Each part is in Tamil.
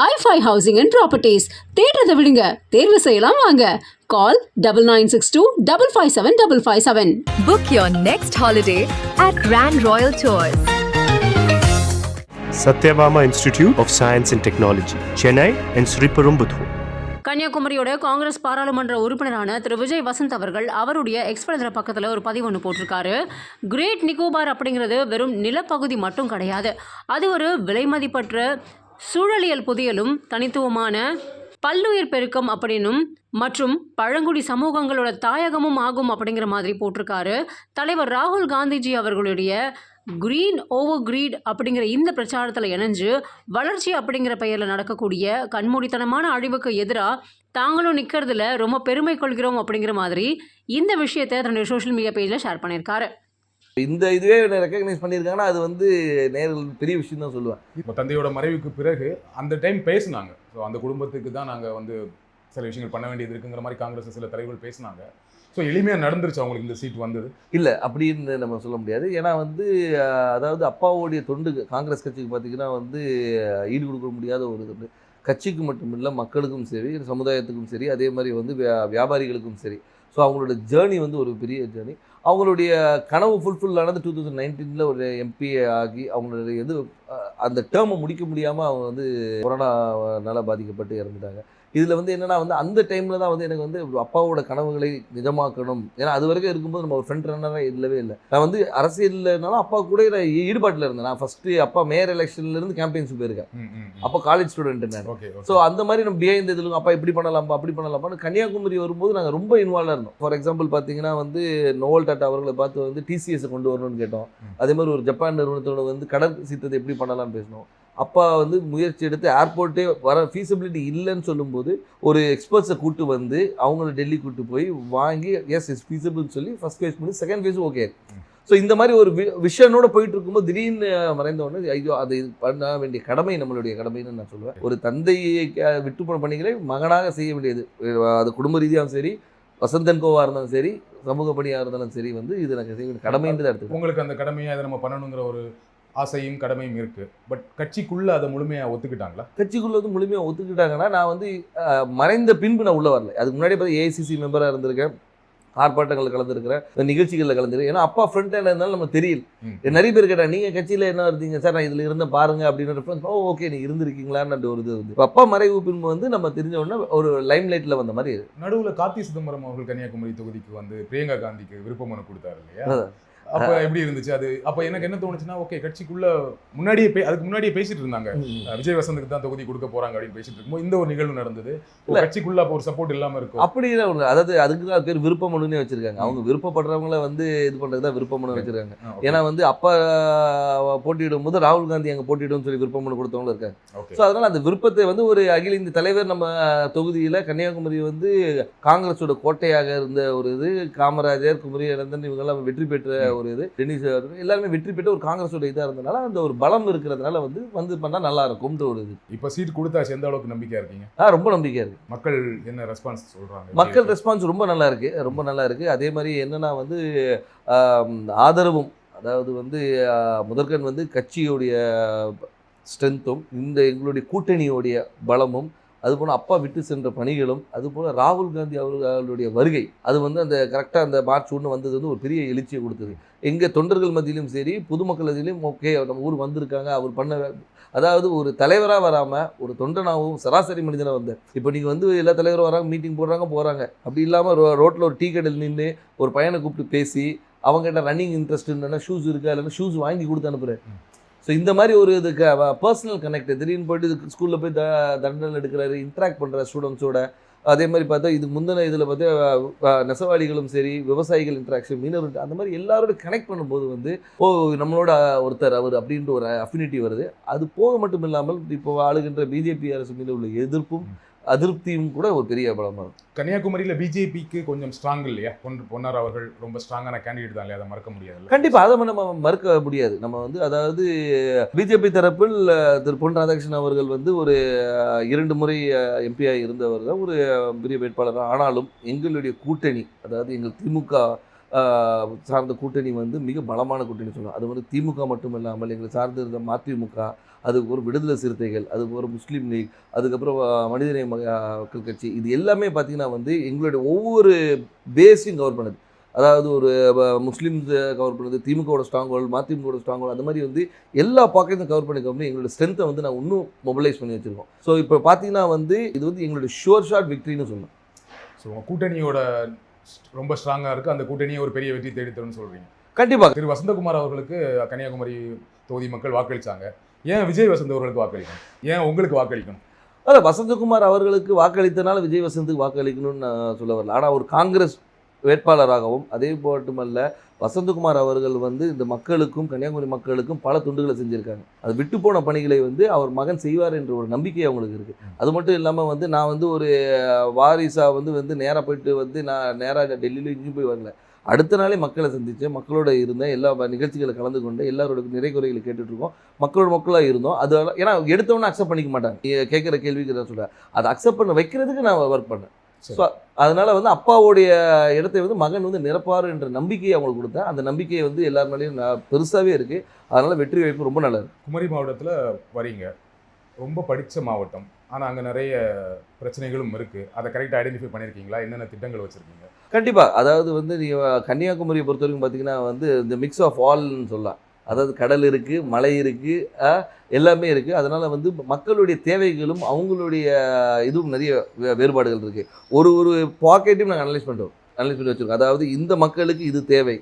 i5 Housing and Properties. தேடுறதை விடுங்க, தேர்வு செய்யலாம் வாங்க. Call 9962557557. Book your next holiday at Grand Royal Tours. Satyabama Institute of Science and Technology, Chennai and Sriperumbudur. கன்னியாகுமரியோட Congress பாராளுமன்ற உறுப்பினரான திரு விஜய் வசந்த் அவர்கள் அவருடைய எக்ஸ்பிரஸ் பக்கத்தில் ஒரு பதிவு ஒன்று போட்டிருக்காரு. கிரேட் நிக்கோபார் அப்படிங்கிறது வெறும் நிலப்பகுதி மட்டும் கிடையாது, அது ஒரு விலைமதிப்பற்ற சூழலியல் புதியலும் தனித்துவமான பல்லுயிர் பெருக்கம் அப்படின்னும் மற்றும் பழங்குடி சமூகங்களோட தாயகமும் ஆகும் அப்படிங்கிற மாதிரி போட்டிருக்காரு. தலைவர் ராகுல் காந்திஜி அவர்களுடைய கிரீன் ஓவர் கிரீட் அப்படிங்கிற இந்த பிரச்சாரத்தில் இணைஞ்சு வளர்ச்சி அப்படிங்கிற பெயரில் நடக்கக்கூடிய கண்மூடித்தனமான அழிவுக்கு எதிராக தாங்களும் நிற்கிறதுல ரொம்ப பெருமை கொள்கிறோம் அப்படிங்கிற மாதிரி இந்த விஷயத்தை தன்னுடைய சோஷியல் மீடியா பேஜில் ஷேர் பண்ணியிருக்காரு. இந்த இதுவே ரெக்கக்னைஸ் பண்ணியிருக்காங்கன்னா அது வந்து நேரில் பெரிய விஷயம் தான் சொல்லுவேன். இப்போ தந்தையோட மறைவுக்கு பிறகு அந்த டைம் பேசினாங்க. ஸோ அந்த குடும்பத்துக்கு தான் நாங்கள் வந்து சில விஷயங்கள் பண்ண வேண்டியது இருக்குங்கிற மாதிரி காங்கிரஸ் சில தலைவர்கள் பேசினாங்க. ஸோ எளிமையாக நடந்துருச்சு அவங்களுக்கு இந்த சீட் வந்தது? இல்லை அப்படின்னு நம்ம சொல்ல முடியாது. ஏன்னா வந்து அதாவது அப்பாவோடைய தொண்டு காங்கிரஸ் கட்சிக்கு பார்த்திங்கன்னா வந்து ஈடு கொடுக்க முடியாத ஒரு தொண்டு. கட்சிக்கு மட்டும் இல்லை, மக்களுக்கும் சரி, சமுதாயத்துக்கும் சரி, அதே மாதிரி வந்து வியாபாரிகளுக்கும் சரி. ஸோ அவங்களோட ஜேர்னி வந்து ஒரு பெரிய ஜேர்னி. அவங்களுடைய கனவு ஃபுல்ஃபில் ஆனது 2019 ஒரு எம்பி ஆகி அவங்களுடைய அந்த டேர்மை முடிக்க முடியாமல் அவங்க வந்து கொரோனாவால் பாதிக்கப்பட்டு இறந்துட்டாங்க. இதில் வந்து என்னென்னா வந்து அந்த டைமில் தான் வந்து எனக்கு வந்து அப்பாவோட கனவுகளை நிஜமாக்கணும். ஏன்னா அது வரைக்கும் இருக்கும்போது நம்ம ஒரு ஃப்ரண்ட் ரன்னராக இல்லவே இல்லை. நான் வந்து அரசியல்னாலும் அப்பா கூட ஈடுபாட்டில் இருந்தேன். நான் ஃபஸ்ட்டு அப்பா மேயர் எலெக்ஷன்லேருந்து கேம்பெயின்ஸ் போயிருக்கேன். அப்போ காலேஜ் ஸ்டூடெண்ட் நான். ஸோ அந்த மாதிரி நம்ம பிஹைண்ட் இதில் அப்பா இப்படி பண்ணலாம்ப்பா அப்படி பண்ணலாம்ப்பான்னு கன்னியாகுமரி வரும்போது நாங்கள் ரொம்ப இன்வால்வாக இருந்தோம். ஃபார் எக்ஸாம்பிள் பார்த்தீங்கன்னா வந்து நோவல் டாட்டா அவர்களை பார்த்து வந்து டிசிஎஸை கொண்டு வரணும்னு கேட்டோம். அதே மாதிரி ஒரு ஜப்பான் நிறுவனத்தோட வந்து கடல் சீத்தத்தை எப்படி பண்ணலாம்னு பேசினோம். அப்பா வந்து முயற்சி எடுத்து ஏர்போர்ட்டே வர ஃபீஸிபிலிட்டி இல்லைன்னு சொல்லும்போது ஒரு எக்ஸ்பர்ட்ஸை கூப்பிட்டு வந்து அவங்கள டெல்லி கூப்பிட்டு போய் வாங்கி எஸ் இஸ் ஃபீஸிபிள்னு சொல்லி ஃபஸ்ட் ஃபேஸ் பண்ணி செகண்ட் ஃபேஸும் ஓகே. ஸோ இந்த மாதிரி ஒரு விஷனோட போயிட்டு இருக்கும்போது திடீர்னு மறைந்தவொடனே ஐயோ அது பண்ண வேண்டிய கடமை நம்மளுடைய கடமைன்னு நான் சொல்லுவேன். ஒரு தந்தையை விட்டு போன பணிகளை மகனாக செய்ய வேண்டியது, அது குடும்ப ரீதியாகவும் சரி, வசந்தன் கோவாக இருந்தாலும் சரி, சமூக பணியாக இருந்தாலும் சரி, வந்து இது எனக்கு செய்ய வேண்டிய கடமைன்றது எடுத்து உங்களுக்கு அந்த கடமையை அதை நம்ம பண்ணணுங்கிற ஒரு ஆசையும் கடமையும் இருக்குது. பட் கட்சிக்குள்ளே அதை முழுமையாக ஒத்துக்கிட்டாங்களா? கட்சிக்குள்ளே வந்து முழுமையாக ஒத்துக்கிட்டாங்கன்னா நான் வந்து மறைந்த பின்பு நான் உள்ளே வரல. அதுக்கு முன்னாடி பார்த்து ஏஐசிசி மெம்பராக இருந்திருக்கேன், ஆர்ப்பாட்டங்களில் கலந்துருக்கிறேன், நிகழ்ச்சிகளில் கலந்துருக்கேன். ஏன்னா அப்பா ஃப்ரண்ட் ஹேண்ட் இருந்தாலும் நம்ம தெரியல. நிறைய பேர் கேட்டால் நீங்கள் கட்சியில் என்ன இருந்தீங்க சார், நான் இதில் இருந்தேன் பாருங்க அப்படின்னு ரெஃபரன்ஸ். ஓகே நீ இருந்திருக்கீங்களான்னு ஒரு இது வந்து அப்பா மறைவு பின்பு வந்து நம்ம தெரிஞ்ச உடனே ஒரு லைம் லைட்டில் வந்த மாதிரி. நடுவில் கார்த்தி சிதம்பரம் அவர்கள் கன்னியாகுமரி தொகுதிக்கு வந்து பிரியங்கா காந்திக்கு விருப்ப மனு கொடுத்தாரு இல்லையா? அப்போ எப்படி இருந்துச்சு அது? அப்போ எனக்கு என்ன தோணுச்சுன்னா, ஓகே கட்சிக்குள்ள முன்னாடியே அதுக்கு முன்னாடியே பேசிட்டு இருந்தாங்க, விஜய் வசந்துக்கு தான் தொகுதி கொடுக்க போறாங்க அப்படின்னு பேசிட்டு இருக்கும்போது இந்த ஒரு நிகழ்வு நடந்தது. கட்சிக்குள்ள அப்போ ஒரு சப்போர்ட் இல்லாம இருக்கும் அப்படி ஒன்று. அதாவது அதுக்கு தான் பேர் விருப்ப மனுன்னே வச்சிருக்காங்க. அவங்க விருப்பப்படுறவங்கள வந்து இது பண்றது தான் விருப்ப மனு வச்சிருக்காங்க. ஏன்னா வந்து அப்பா போட்டியிடும் போது ராகுல் காந்தி அங்கே போட்டியிடும் சொல்லி விருப்ப மனு கொடுத்தவங்களும் இருக்காங்க. ஸோ அதனால அந்த விருப்பத்தை வந்து ஒரு அகில இந்திய தலைவர் நம்ம தொகுதியில் கன்னியாகுமரி வந்து காங்கிரஸோட கோட்டையாக இருந்த ஒரு இது, காமராஜர், குமரி அனந்தன் இவங்கெல்லாம் வெற்றி பெற்ற ஒரு இது, டென்னிஸ் எல்லாருமே வெற்றி பெற்று ஒரு காங்கிரஸோட இதாக இருந்தனால அந்த ஒரு பலம் இருக்கிறதுனால வந்து பண்ணால் நல்லா இருக்கும்ன்ற ஒரு இது. இப்போ சீட் கொடுத்தாச்சு, எந்த அளவுக்கு நம்பிக்கையா இருக்கீங்க? ரொம்ப நம்பிக்கையா இருக்கு. மக்கள் என்ன ரெஸ்பான்ஸ் சொல்றாங்க? மக்கள் ரெஸ்பான்ஸ் ரொம்ப நல்லா இருக்கு, ரொம்ப நல்லா இருக்கு. அதே மாதிரி என்னன்னா வந்து ஆதரவும், அதாவது வந்து முதற்கண் வந்து கட்சியோடைய ஸ்ட்ரென்த்தும் இந்த எங்களுடைய கூட்டணியோடைய பலமும், அதுபோல் அப்பா விட்டு சென்ற பணிகளும், அதுபோல் ராகுல் காந்தி அவர்களுடைய வருகை, அது வந்து அந்த கரெக்டாக அந்த மார்ச் 1 வந்தது வந்து ஒரு பெரிய எழுச்சியை கொடுத்தது. எங்கள் தொண்டர்கள் மத்தியிலும் சரி, பொதுமக்கள் மத்தியிலும் ஓகே நம்ம ஊர் வந்திருக்காங்க, அவர் பண்ண, அதாவது ஒரு தலைவராக வராமல் ஒரு தொண்டனாகவும் சராசரி மனிதனாக வந்தார். இப்போ நீங்கள் வந்து எல்லா தலைவரும் வராங்க, மீட்டிங் போகிறாங்க, அப்படி இல்லாமல் ரோட்டில் ஒரு டீ கடையில் நின்று ஒரு பையனை கூப்பிட்டு பேசி அவங்ககிட்ட ரன்னிங் இன்ட்ரெஸ்ட் இல்லைன்னா ஷூஸ் இருக்கா இல்லைன்னா ஷூஸ் வாங்கி கொடுத்து அனுப்புகிறேன். ஸோ இந்த மாதிரி ஒரு இதுக்கு பர்சனல் கனெக்ட், திடீர்னு போய்ட்டு ஸ்கூலில் போய் தண்டனை எடுக்கிறாரு, இன்ட்ராக்ட் பண்ணுற ஸ்டூடெண்ட்ஸோட. அதே மாதிரி பார்த்தா இது முந்தின இதில் பார்த்தா நெசவாளிகளும் சரி, விவசாயிகள் இன்ட்ராக்ஷன், மீனவர், அந்த மாதிரி எல்லாரோட கனெக்ட் பண்ணும்போது வந்து நம்மளோட ஒருத்தர் அவர் அப்படின்ற ஒரு அஃபினிட்டி வருது. அது போக மட்டும் இல்லாமல் இப்போ ஆளுகின்ற பிஜேபி அரசு மீது உள்ள எதிர்ப்பும் அதிருப்தியும் கூட ஒரு பெரிய பலமாக இருக்கும். கன்னியாகுமரியில் பிஜேபிக்கு கொஞ்சம் ஸ்ட்ராங் இல்லையா? பொன்னார் அவர்கள் ரொம்ப ஸ்ட்ராங்கான கேண்டிடேட் தான் இல்லையா? அதை மறக்க முடியாது. கண்டிப்பாக அதை நம்ம மறுக்க முடியாது. நம்ம வந்து அதாவது பிஜேபி தரப்பில் திரு பொன் ராதாகிருஷ்ணன் அவர்கள் வந்து ஒரு 2 முறை எம்பியாக இருந்தவர் தான், ஒரு பெரிய வேட்பாளர். ஆனாலும் எங்களுடைய கூட்டணி, அதாவது எங்கள் திமுக சார்ந்த கூட்டணி வந்து மிக பலமான கூட்டணி சொல்லலாம். அது வந்து திமுக மட்டும் இல்லாமல் எங்களை சார்ந்து இருந்த மதிமுக, அதுக்கப்புறம் விடுதலை சிறுத்தைகள், அதுக்கப்புறம் முஸ்லீம் லீக், அதுக்கப்புறம் மனிதநேய மக்கள் கட்சி, இது எல்லாமே பார்த்தீங்கன்னா வந்து எங்களுடைய ஒவ்வொரு பேஸையும் கவர் பண்ணுது. அதாவது ஒரு முஸ்லீம்ஸ் கவர் பண்ணுது, திமுகவோட ஸ்ட்ராங் ஹோல்டு, மதிமுகவோட ஸ்ட்ராங் ஹோல்டு, அந்த மாதிரி வந்து எல்லா பாக்கெட்டும் கவர் பண்ணி எங்களோட ஸ்ட்ரென்த்தை வந்து நான் இன்னும் மொபைலைஸ் பண்ணி வச்சுருக்கோம். ஸோ இப்போ பார்த்தீங்கன்னா வந்து இது வந்து எங்களுடைய ஷோர் ஷாட் விக்ட்ரின்னு சொல்லலாம். ஸோ உங்கள் கூட்டணியோட ரொம்ப ஸ்ட்ராங்காக இருக்குது, அந்த கூட்டணியை ஒரு பெரிய வெற்றி தேடித்தரும்னு சொல்கிறீங்க. கண்டிப்பாக திரு வசந்தகுமார் அவர்களுக்கு கன்னியாகுமரி தொகுதி மக்கள் வாக்களித்தாங்க. ஏன் விஜய் வசந்த் அவர்களுக்கு வாக்களிக்கணும்? ஏன் உங்களுக்கு வாக்களிக்கணும்? அதான் வசந்தகுமார் அவர்களுக்கு வாக்களித்தனால விஜய் வசந்துக்கு வாக்களிக்கணும்னு நான் சொல்ல வரல. ஆனால் ஒரு காங்கிரஸ் வேட்பாளராகவும் அதே மட்டுமல்ல வசந்தகுமார் அவர்கள் வந்து இந்த மக்களுக்கும் கன்னியாகுமரி மக்களுக்கும் பல துண்டுகளை செஞ்சுருக்காங்க. அது விட்டு போன பணிகளை வந்து அவர் மகன் செய்வார் என்ற ஒரு நம்பிக்கை அவங்களுக்கு இருக்குது. அது மட்டும் இல்லாமல் வந்து நான் வந்து ஒரு வாரிசாக வந்து நேராக போயிட்டு வந்து நான் நேராக டெல்லியில் இங்கேயும் போய் வரல. அடுத்த நாளே மக்களை சந்தித்தேன், மக்களோட இருந்தேன், எல்லா நிகழ்ச்சிகளை கலந்து கொண்டு எல்லாரோட நிறை குறைகளை கேட்டுட்ருக்கோம், மக்களாக இருந்தோம். அது ஏன்னா எடுத்தவொன்னே அக்செப்ட் பண்ணிக்க மாட்டாங்க. கேட்குற கேள்விக்கு நான் சொல்கிறேன், அதை அக்செப்ட் பண்ண வைக்கிறதுக்கு நான் ஒர்க் பண்ணேன். ஸோ அதனால் வந்து அப்பாவுடைய இடத்தை வந்து மகன் வந்து நிரப்பார் என்ற நம்பிக்கையை அவங்களுக்கு கொடுத்தேன். அந்த நம்பிக்கையை வந்து எல்லார் மேலேயும் பெருசாகவே இருக்குது. அதனால் வெற்றி வாய்ப்பு ரொம்ப நல்லா இருக்குது. குமரி மாவட்டத்தில் வரீங்க, ரொம்ப படித்த மாவட்டம், ஆனால் அங்கே நிறைய பிரச்சனைகளும் இருக்குது. அதை கரெக்டாக ஐடென்டிஃபை பண்ணியிருக்கீங்களா? என்னென்ன திட்டங்கள் வச்சுருக்கீங்க? கண்டிப்பாக. அதாவது வந்து நீங்கள் கன்னியாகுமரியை பொறுத்த வரைக்கும் பார்த்தீங்கன்னா வந்து இந்த மிக்ஸ் ஆஃப் ஆல்னு சொல்லலாம். அதாவது கடல் இருக்குது, மலை இருக்குது, எல்லாமே இருக்குது. அதனால் வந்து மக்களுடைய தேவைகளும் அவங்களுடைய இதுவும் நிறைய வேறுபாடுகள் இருக்குது. ஒரு பாக்கெட்டையும் நாங்கள் அனலைஸ் பண்ணி வச்சுருக்கோம். அதாவது இந்த மக்களுக்கு இது தேவை,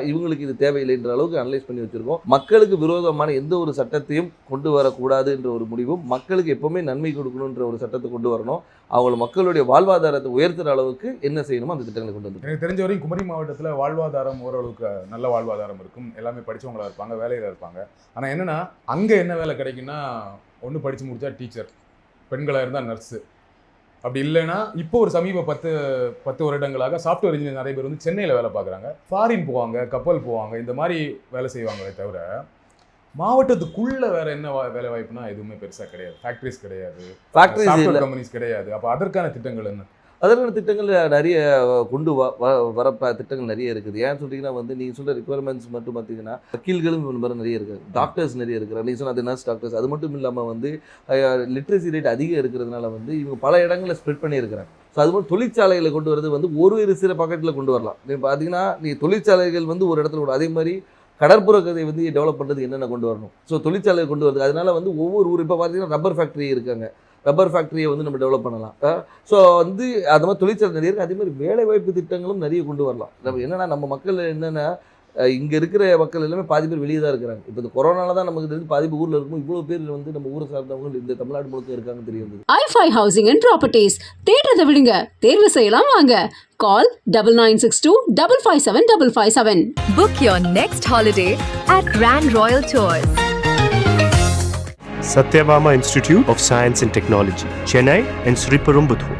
இவங்களுக்கு இது தேவையில்லைன்ற அளவுக்கு அனலைஸ் பண்ணி வச்சுருக்கோம். மக்களுக்கு விரோதமான எந்த ஒரு சட்டத்தையும் கொண்டு வரக்கூடாது என்ற ஒரு முடிவும், மக்களுக்கு எப்போவுமே நன்மை கொடுக்கணுன்ற ஒரு சட்டத்தை கொண்டு வரணும். அவங்க மக்களுடைய வாழ்வாதாரத்தை உயர்த்துகிற அளவுக்கு என்ன செய்யணுமோ அந்த திட்டங்களை கொண்டு வந்து. எனக்கு தெரிஞ்ச வரைக்கும் குமரி மாவட்டத்தில் வாழ்வாதாரம் ஓரளவுக்கு நல்ல வாழ்வாதாரம் இருக்கும். எல்லாமே படித்தவங்களாக இருப்பாங்க, வேலையில் இருப்பாங்க. ஆனால் என்னென்னா அங்கே என்ன வேலை கிடைக்குன்னா, ஒன்று படித்து முடித்தா டீச்சர், பெண்களாக இருந்தால் நர்ஸு, அப்படி இல்லைன்னா இப்போ ஒரு சமீப 10 வருடங்களாக சாஃப்ட்வேர் இன்ஜினியர் நிறைய பேர் வந்து சென்னையில் வேலை பார்க்குறாங்க, ஃபாரின் போவாங்க, கப்பல் போவாங்க, இந்த மாதிரி வேலை செய்வாங்களே தவிர மாவட்டத்துக்குள்ள வேற என்ன வேலை வாய்ப்புனா எதுவுமே பெருசாக கிடையாது. ஃபேக்ட்ரிஸ் கிடையாது, சாஃப்ட்வேர் கம்பெனிஸ் கிடையாது. அப்போ அதற்கான திட்டங்கள் என்ன? அதற்கான திட்டங்கள் நிறைய கொண்டு வர திட்டங்கள் நிறைய இருக்குது. ஏன்னு சொல்லிங்கன்னா வந்து நீங்கள் சொல்கிற ரிக்குவயர்மெண்ட்ஸ் மட்டும் பார்த்தீங்கன்னா வக்கீல்களும் மாதிரி நிறைய இருக்குது, டாக்டர்ஸ் நிறைய இருக்கிறாங்க. நீங்கள் சொன்ன அது நர்ஸ் டாக்டர்ஸ். அது மட்டும் இல்லாமல் வந்து லிட்ரஸி ரேட் அதிகம் இருக்கிறதுனால வந்து இவங்க பல இடங்களில் ஸ்ப்ரெட் பண்ணியிருக்கிறாங்க. ஸோ அது மாதிரி தொழிற்சாலைகளை கொண்டு வரது வந்து ஒரு சில பாக்கெட்டில் கொண்டு வரலாம். நீங்கள் பார்த்தீங்கன்னா தொழிற்சாலைகள் வந்து ஒரு இடத்துல கூட, அதே மாதிரி கடற்புற கதை வந்து டெவலப் பண்ணுறது என்னென்ன கொண்டு வரணும். ஸோ தொழிற்சாலையை கொண்டு வருது. அதனால வந்து ஒவ்வொரு ஊர் இப்போ பார்த்தீங்கன்னா ரப்பர் ஃபேக்ட்ரி இருக்காங்க, ரப்பர் ஃபேக்ட்ரியை வந்து நம்ம டெவலப் பண்ணலாம். ஸோ வந்து அது மாதிரி தொழிற்சாலை நிறைய இருக்குது. அதே மாதிரி வேலைவாய்ப்பு திட்டங்களும் நிறைய கொண்டு வரலாம். நம்ம என்னென்னா நம்ம மக்கள் என்னென்னா இங்கே இருக்கிற மக்கள் எல்லாமே பாதி பேர் வெளியே தான் இருக்கிறாங்க. இப்போ இந்த கொரோனால தான் நமக்கு தெரிஞ்சு பாதி பேர் ஊரில் இருக்கும். இவ்வளோ பேர் வந்து நம்ம ஊரை சார்ந்தவங்க இந்த தமிழ்நாடு முழுக்க இருக்காங்கன்னு தெரியும். i5 ஹவுசிங் அண்ட் ப்ராப்பர்ட்டிஸ் தேடுறதை விடுங்க, தேர்வு செய்யலாம் வாங்க. கால் 9962 557 557. Book your next holiday at Grand Royal Tours. Satyabama Institute of Science and Technology, Chennai and Sriperumbudur.